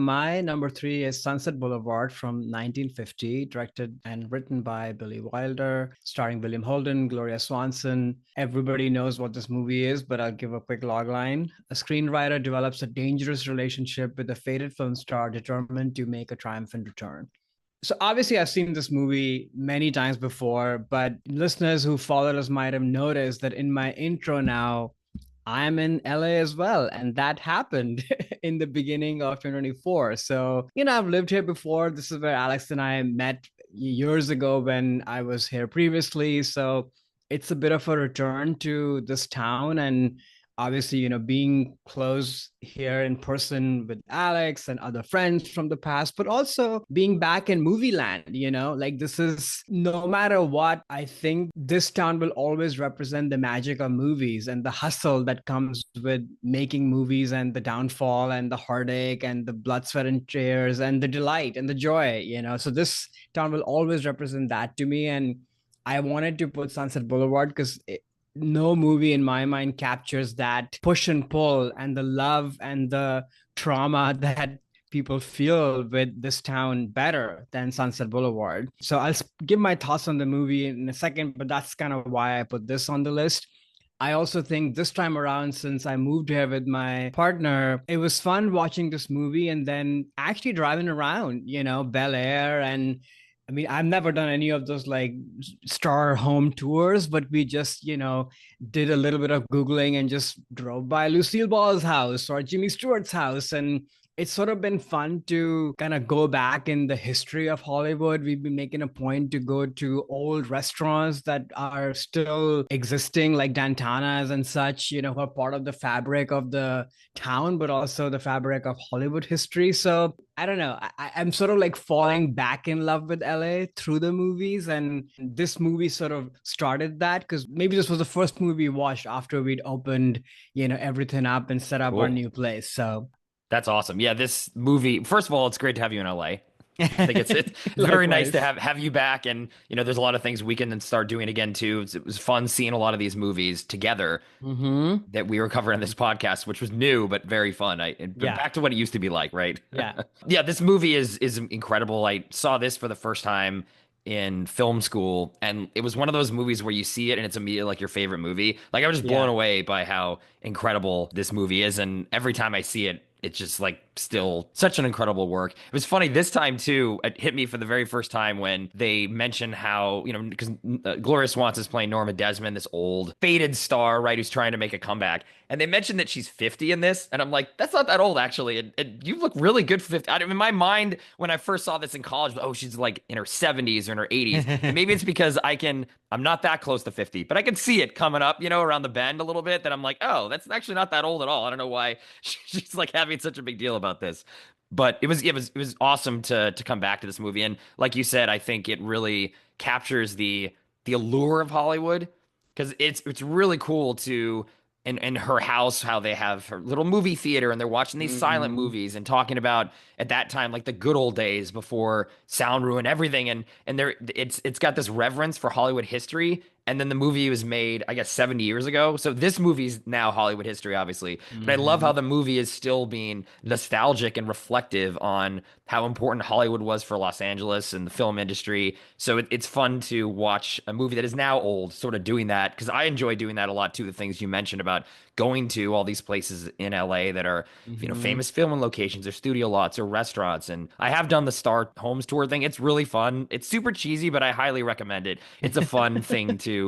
My number three is Sunset Boulevard from 1950, directed and written by Billy Wilder, starring William Holden, Gloria Swanson. Everybody knows what this movie is, but I'll give a quick logline. A screenwriter develops a dangerous relationship with a faded film star determined to make a triumphant return. So obviously I've seen this movie many times before, but listeners who followed us might have noticed that in my intro now, I'm in LA as well. And that happened in the beginning of 2024. So, I've lived here before. This is where Alex and I met years ago when I was here previously. So it's a bit of a return to this town. And obviously, being close here in person with Alex and other friends from the past, but also being back in movie land, like this is no matter what, I think this town will always represent the magic of movies and the hustle that comes with making movies and the downfall and the heartache and the blood, sweat, and tears and the delight and the joy, So this town will always represent that to me. And I wanted to put Sunset Boulevard because no movie in my mind captures that push and pull and the love and the trauma that people feel with this town better than Sunset Boulevard. So I'll give my thoughts on the movie in a second, but that's kind of why I put this on the list. I also think this time around, since I moved here with my partner, it was fun watching this movie and then actually driving around, Bel Air. And I mean, I've never done any of those like star home tours, but we just, did a little bit of Googling and just drove by Lucille Ball's house or Jimmy Stewart's house. And it's sort of been fun to kind of go back in the history of Hollywood. We've been making a point to go to old restaurants that are still existing, like Dantana's and such, who are part of the fabric of the town, but also the fabric of Hollywood history. So I don't know. I'm sort of like falling back in love with LA through the movies. And this movie sort of started that because maybe this was the first movie we watched after we'd opened, everything up and set up our Cool. new place. So That's awesome. Yeah, this movie, first of all, it's great to have you in LA. I think it's very nice to likewise. have you back, and there's a lot of things we can then start doing again too. It was fun seeing a lot of these movies together Hmm. that we were covering on this podcast, which was new but very fun. But Yeah. back to what it used to be like, right? Yeah. Yeah, this movie is incredible. I saw this for the first time in film school, and it was one of those movies where you see it and it's immediately like your favorite movie. Like I was just blown Yeah. away by how incredible this movie is, and every time I see it, it's just like still such an incredible work. It was funny this time too. It hit me for the very first time when they mentioned how, because Gloria Swanson's playing Norma Desmond, this old faded star, right, who's trying to make a comeback. And they mentioned that she's 50 in this, and I'm like, that's not that old actually. And you look really good for 50. In my mind, when I first saw this in college, oh, she's like in her 70s or in her 80s. And maybe it's because I'm not that close to 50, but I can see it coming up, around the bend a little bit. That I'm like, oh, that's actually not that old at all. I don't know why she's like having such a big deal about this. But it was awesome to come back to this movie. And like you said, I think it really captures the allure of Hollywood because it's really cool to in her house how they have her little movie theater and they're watching these silent Hmm. movies and talking about at that time like the good old days before sound ruined everything and there it's got this reverence for Hollywood history. And then the movie was made, I guess, 70 years ago. So this movie's now Hollywood history, obviously. But I love how Hmm. the movie is still being nostalgic and reflective on how important Hollywood was for Los Angeles and the film industry. So it's fun to watch a movie that is now old, sort of doing that, because I enjoy doing that a lot too. The things you mentioned about going to all these places in LA that are, Hmm. famous filming locations or studio lots or restaurants. And I have done the Star Homes tour thing. It's really fun. It's super cheesy, but I highly recommend it. It's a fun thing to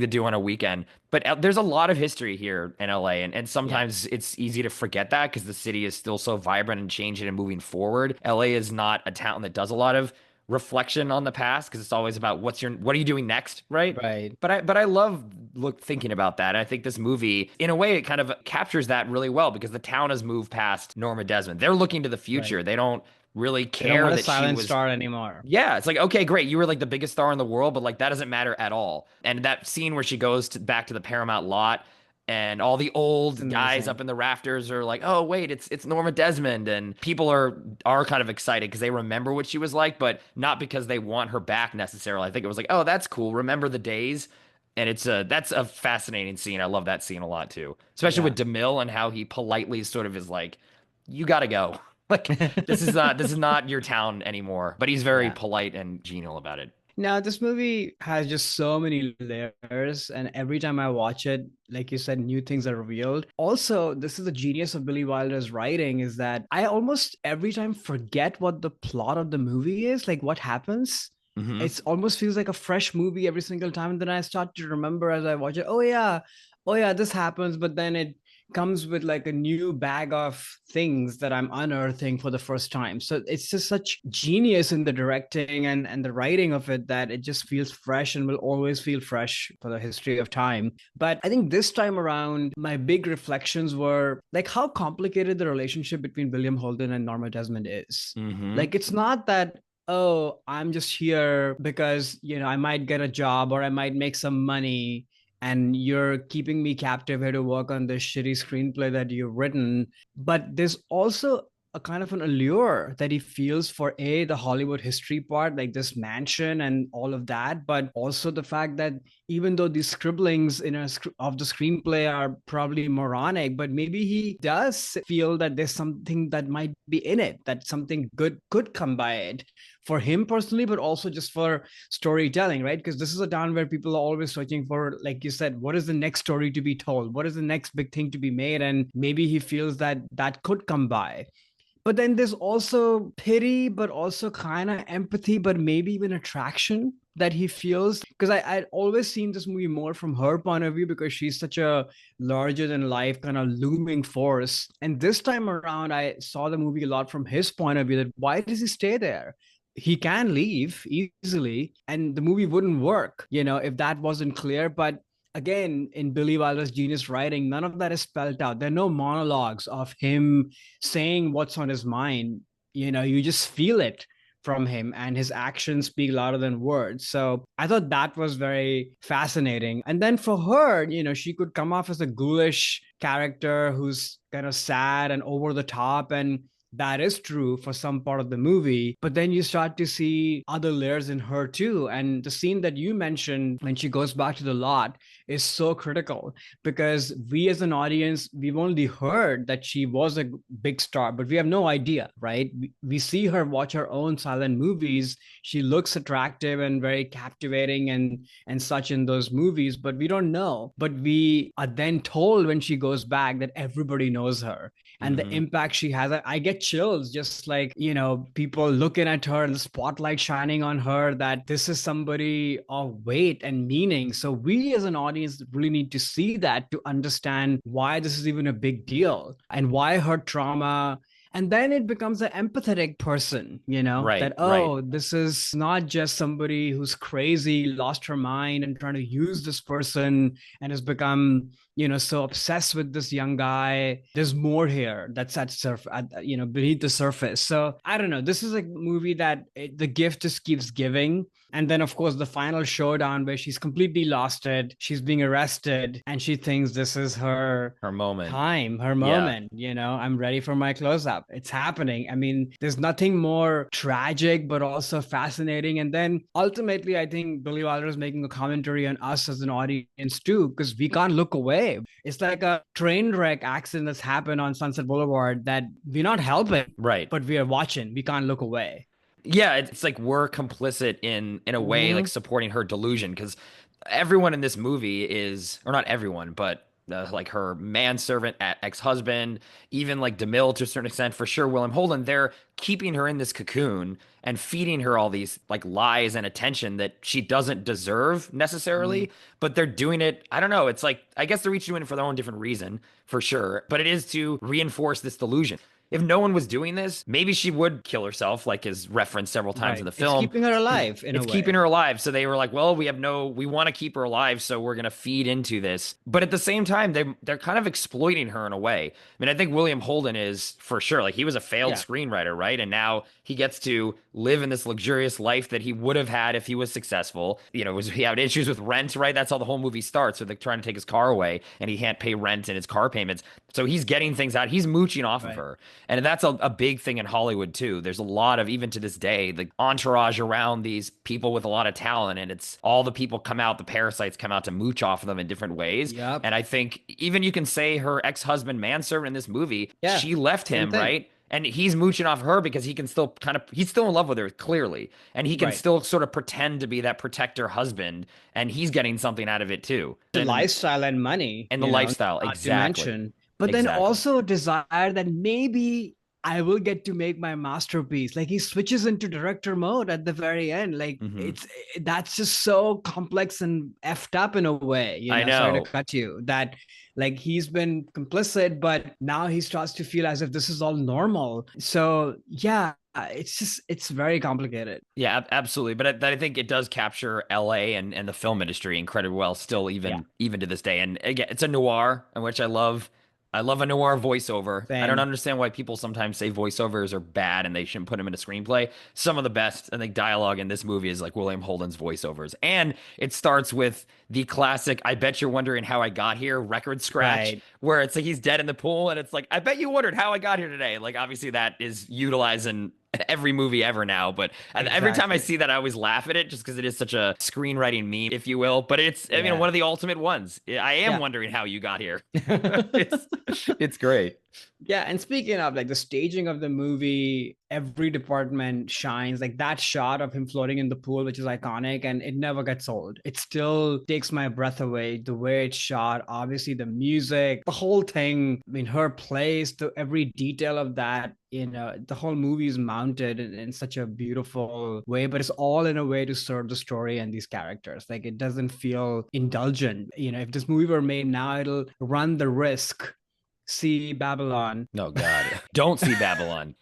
do on a weekend. But there's a lot of history here in LA, and Yeah. sometimes it's easy to forget that because the city is still so vibrant and changing and moving forward. LA is not a town that does a lot of reflection on the past because it's always about what are you doing next, right? Right. But I love thinking about that. And I think this movie, in a way, it kind of captures that really well because the town has moved past Norma Desmond. They're looking to the Right. future. They don't really They don't care want a that she silent was star anymore. yeah, it's like, okay, great. You were like the biggest star in the world, but like that doesn't matter at all. And that scene where she goes back to the Paramount lot and all the It's old guys up amazing. in the rafters are like, "Oh, wait, it's Norma Desmond." And people are kind of excited because they remember what she was like, but not because they want her back necessarily. I think it was like, "Oh, that's cool. Remember the days." And that's a fascinating scene. I love that scene a lot too. Especially Yeah. with DeMille and how he politely sort of is like, "You got to go." Like this is not your town anymore. But he's very Yeah. polite and genial about it. Now, this movie has just so many layers, and every time I watch it, like you said, new things are revealed. Also, this is the genius of Billy Wilder's writing is that I almost every time forget what the plot of the movie is, like what happens. Hmm. It almost feels like a fresh movie every single time. And then I start to remember as I watch it, oh yeah, this happens, but then it comes with like a new bag of things that I'm unearthing for the first time. So it's just such genius in the directing and the writing of it that it just feels fresh and will always feel fresh for the history of time. But I think this time around, my big reflections were like how complicated the relationship between William Holden and Norma Desmond is. Hmm. Like it's not that oh, I'm just here because, I might get a job or I might make some money and you're keeping me captive here to work on this shitty screenplay that you've written. But there's also a kind of an allure that he feels for the Hollywood history part, like this mansion and all of that, but also the fact that even though these scribblings of the screenplay are probably moronic, but maybe he does feel that there's something that might be in it, that something good could come by it for him personally, but also just for storytelling, right? Because this is a town where people are always searching for, like you said, what is the next story to be told? What is the next big thing to be made? And maybe he feels that that could come by. But then there's also pity, but also kind of empathy, but maybe even attraction that he feels. Because I'd always seen this movie more from her point of view because she's such a larger than life kind of looming force. And this time around, I saw the movie a lot from his point of view that why does he stay there? He can leave easily and the movie wouldn't work, if that wasn't clear. But again, in Billy Wilder's genius writing, none of that is spelled out. There are no monologues of him saying what's on his mind. You just feel it from him, and his actions speak louder than words. So I thought that was very fascinating. And then for her, she could come off as a ghoulish character who's kind of sad and over the top. And that is true for some part of the movie, but then you start to see other layers in her too. And the scene that you mentioned when she goes back to the lot is so critical because we as an audience, we've only heard that she was a big star, but we have no idea, right? We see her watch her own silent movies. She looks attractive and very captivating and such in those movies, but we don't know. But we are then told when she goes back that everybody knows her and the Hmm. impact she has. I get chills just like, people looking at her and the spotlight shining on her, that this is somebody of weight and meaning. So we as an audience really need to see that to understand why this is even a big deal and why her trauma. And then it becomes an empathetic person, Right, that, right. oh, this is not just somebody who's crazy, lost her mind and trying to use this person and has become so obsessed with this young guy. There's more here that's beneath the surface. So I don't know, this is a movie that the gift just keeps giving. And then of course the final showdown where she's completely lost it, she's being arrested and she thinks this is her Her moment. time, her Yeah. moment. I'm ready for my close up. It's happening. I mean, there's nothing more tragic, but also fascinating. And then ultimately, I think Billy Wilder is making a commentary on us as an audience too, because we can't look away. It's like a train wreck accident that's happened on Sunset Boulevard that we're not helping, Right. but we are watching. We can't look away. Yeah, it's like we're complicit in a way, like Mm-hmm. supporting her delusion because everyone in this movie is, or not everyone, but like her manservant, ex-husband, even like DeMille to a certain extent, for sure, William Holden, they're keeping her in this cocoon and feeding her all these like lies and attention that she doesn't deserve Mm-hmm. necessarily, but they're doing it. I don't know. It's like, I guess they're each doing it for their own different reason, for sure, but it is to reinforce this delusion. If no one was doing this, maybe she would kill herself, like is referenced several times in Right. the It's film. keeping her alive in a It's keeping way. her alive. So they were like, well, we want to keep her alive, so we're gonna feed into this. But at the same time, they're kind of exploiting her in a way. I mean, I think William Holden is for sure, like he was a failed Yeah. screenwriter, right? And now he gets to live in this luxurious life that he would have had if he was successful. He had issues with rent, right? That's how the whole movie starts. So they're trying to take his car away and he can't pay rent and his car payments. So he's getting things out. He's mooching off of Right. her. And that's a big thing in Hollywood too. There's a lot of, even to this day, the entourage around these people with a lot of talent. And it's all the people come out, the parasites come out to mooch off of them in different ways. Yep. And I think even you can say her ex-husband manservant in this movie, Yeah. she left Same him, thing. right? And he's mooching off her because he can still he's still in love with her, clearly. And he can Right. still sort of pretend to be that protector husband. And he's getting something out of it too. The lifestyle and money, And the lifestyle, not to exactly. mention, but then Exactly. also a desire that maybe I will get to make my masterpiece. Like he switches into director mode at the very end. Like Hmm. it's that's just so complex and effed up in a way, I sorry to know. cut you, that like he's been complicit, but now he starts to feel as if this is all normal. So yeah, it's very complicated. Yeah, absolutely. But I think it does capture LA and the film industry incredibly well, still Yeah, even to this day. And again, it's a noir, in which I love. I love a noir voiceover. I don't same. understand why people sometimes say voiceovers are bad and they shouldn't put them in a screenplay. Some of the best, I think, dialogue in this movie is like William Holden's voiceovers. And it starts with the classic, I bet you're wondering how I got here record scratch, Right. where it's like he's dead in the pool and it's like, I bet you wondered how I got here today. Like, obviously, that is utilized in every movie ever now. But every time I Exactly. see that, I always laugh at it just because it is such a screenwriting meme, if you will. But it's, I mean, Yeah. one of the ultimate ones. I am Yeah. wondering how you got here. It's it's great. Yeah, and speaking of like the staging of the movie, every department shines. Like that shot of him floating in the pool, which is iconic, and it never gets old. It still takes my breath away. The way it's shot, obviously the music, the whole thing. I mean, her place, the every detail of that. The whole movie is mounted in such a beautiful way, but it's all in a way to serve the story and these characters. Like it doesn't feel indulgent. If this movie were made now, it'll run the risk. See Babylon. Oh God. Don't see Babylon.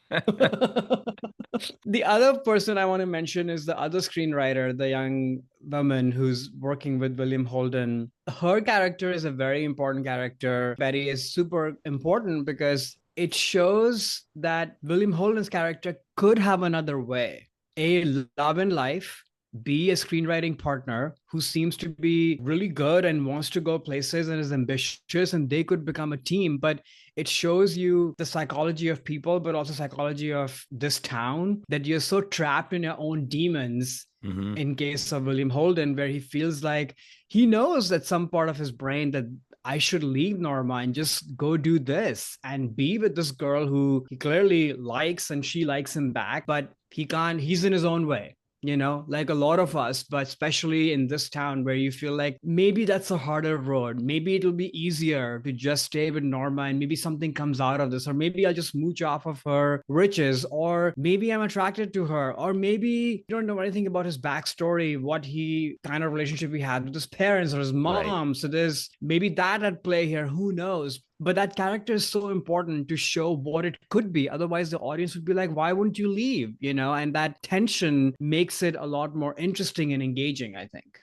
The other person I want to mention is the other screenwriter, the young woman who's working with William Holden. Her character is a very important character. Betty is super important because it shows that William Holden's character could have another way. A, love in life. B, a screenwriting partner who seems to be really good and wants to go places and is ambitious, and they could become a team. But it shows you the psychology of people, but also psychology of this town, that you're so trapped in your own demons. Hmm. In case of William Holden, where he feels like he knows that some part of his brain that I should leave Norma and just go do this and be with this girl who he clearly likes and she likes him back, but he can't, he's in his own way, like a lot of us, but especially in this town where you feel like maybe that's a harder road. Maybe it'll be easier to just stay with Norma and maybe something comes out of this, or maybe I'll just mooch off of her riches, or maybe I'm attracted to her, or maybe you don't know anything about his backstory, what he kind of relationship he had with his parents or his Right. mom. So there's maybe that at play here. Who knows? But that character is so important to show what it could be. Otherwise, the audience would be like, why wouldn't you leave? And that tension makes it a lot more interesting and engaging, I think.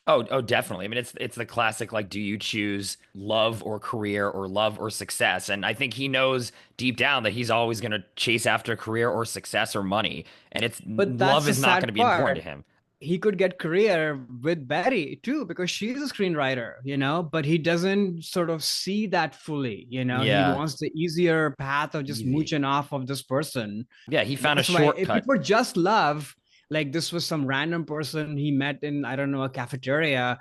Oh, definitely. I mean, it's the classic, like, do you choose love or career or love or success? And I think he knows deep down that he's always going to chase after career or success or money, and it's But that's love the is not going sad to be important part. to him. He could get career with Betty too, because she's a screenwriter, but he doesn't sort of see that fully. He Yeah, wants the easier path of just easy. mooching off of this person. Yeah, he found a That's why if it shortcut. were just love, like this was some random person he met in, I don't know, a cafeteria,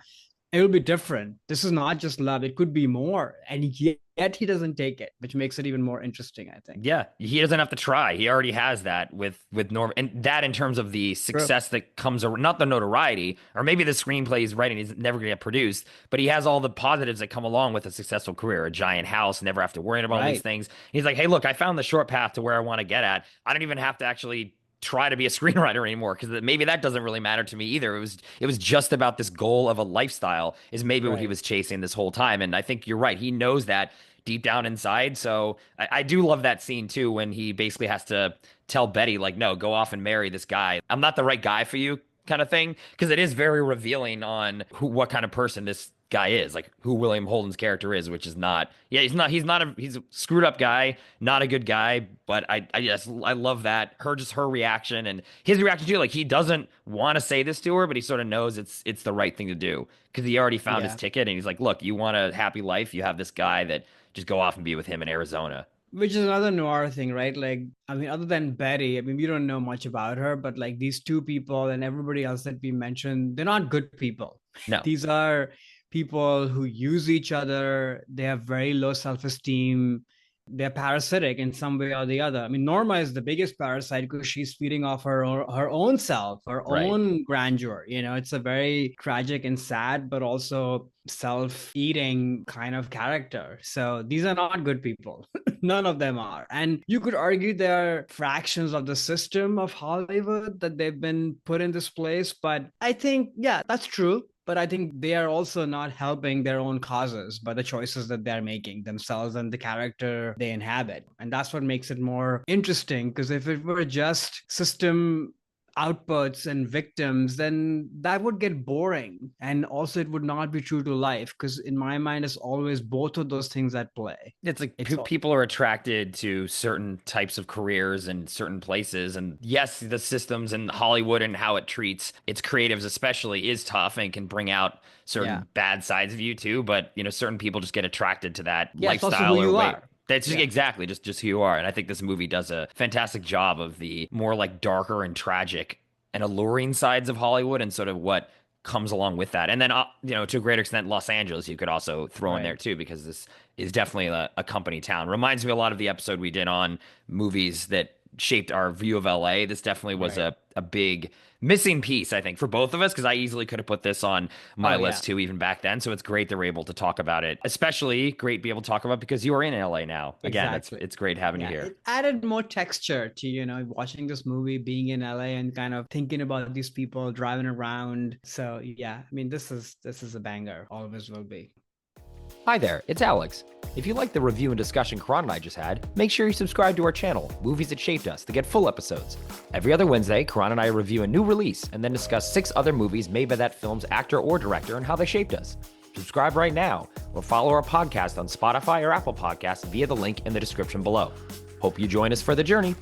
it will be different. This is not just love, it could be more. And yet he doesn't take it, which makes it even more interesting, I think. Yeah, he doesn't have to try. He already has that with Norm, and that in terms of the True. success that comes, not the notoriety, or maybe the screenplay he's writing is never going to get produced, but he has all the positives that come along with a successful career, a giant house, never have to worry about all these Right. things. He's like, hey, look, I found the short path to where I want to get at. I don't even have to actually try to be a screenwriter anymore because maybe that doesn't really matter to me either. It was just about this goal of a lifestyle is maybe what he Right. was chasing this whole time. And I think you're right. He knows that deep down inside. So I do love that scene too when he basically has to tell Betty, like, no, go off and marry this guy. I'm not the right guy for you, kind of thing. Because it is very revealing on what kind of person this guy is, like who William Holden's character is, which is not, yeah, he's a screwed up guy, not a good guy. But I love that her reaction and his reaction too. Like he doesn't want to say this to her, but he sort of knows it's the right thing to do because he already found his Yeah. ticket and he's like, look, you want a happy life, you have this guy that just go off and be with him in Arizona. Which is another noir thing, right? Like, I mean, other than Betty, I mean, we don't know much about her, but like these two people and everybody else that we mentioned, they're not good people. No. These are people who use each other. They have very low self-esteem. they're parasitic in some way or the other. I mean, Norma is the biggest parasite because she's feeding off her own self, her Right. own grandeur. It's a very tragic and sad, but also self-eating kind of character. So these are not good people. None of them are. And you could argue they're fractions of the system of Hollywood that they've been put in this place. But I think, yeah, that's true. But I think they are also not helping their own causes by the choices that they're making themselves and the character they inhabit. And that's what makes it more interesting, because if it were just system outputs and victims, then that would get boring. And also, it would not be true to life, because in my mind, it's always both of those things at play. It's like It's people are attracted to certain types of careers and certain places. And yes, the systems and Hollywood and how it treats its creatives, especially, is tough and can bring out certain yeah, bad sides of you too. But, certain people just get attracted to that yeah, it's also lifestyle who or you way. are. That's Yeah, exactly just who you are. And I think this movie does a fantastic job of the more like darker and tragic and alluring sides of Hollywood and sort of what comes along with that. And then, to a greater extent, Los Angeles, you could also throw in there right. too, because this is definitely a company town. Reminds me a lot of the episode we did on movies that shaped our view of LA. This definitely was Right. a big missing piece, I think, for both of us, because I easily could have put this on my Oh, yeah. list too, even back then. So it's great that we're able to talk about it. Especially great to be able to talk about because you are in LA now. Again, Exactly. it's great having you Yeah, here. it added more texture to, watching this movie, being in LA and kind of thinking about these people driving around. So yeah, I mean, this is a banger. Always will be. Hi there, it's Alex. If you like the review and discussion Karan and I just had, make sure you subscribe to our channel, Movies That Shaped Us, to get full episodes. Every other Wednesday, Karan and I review a new release and then discuss 6 other movies made by that film's actor or director and how they shaped us. Subscribe right now or follow our podcast on Spotify or Apple Podcasts via the link in the description below. Hope you join us for the journey.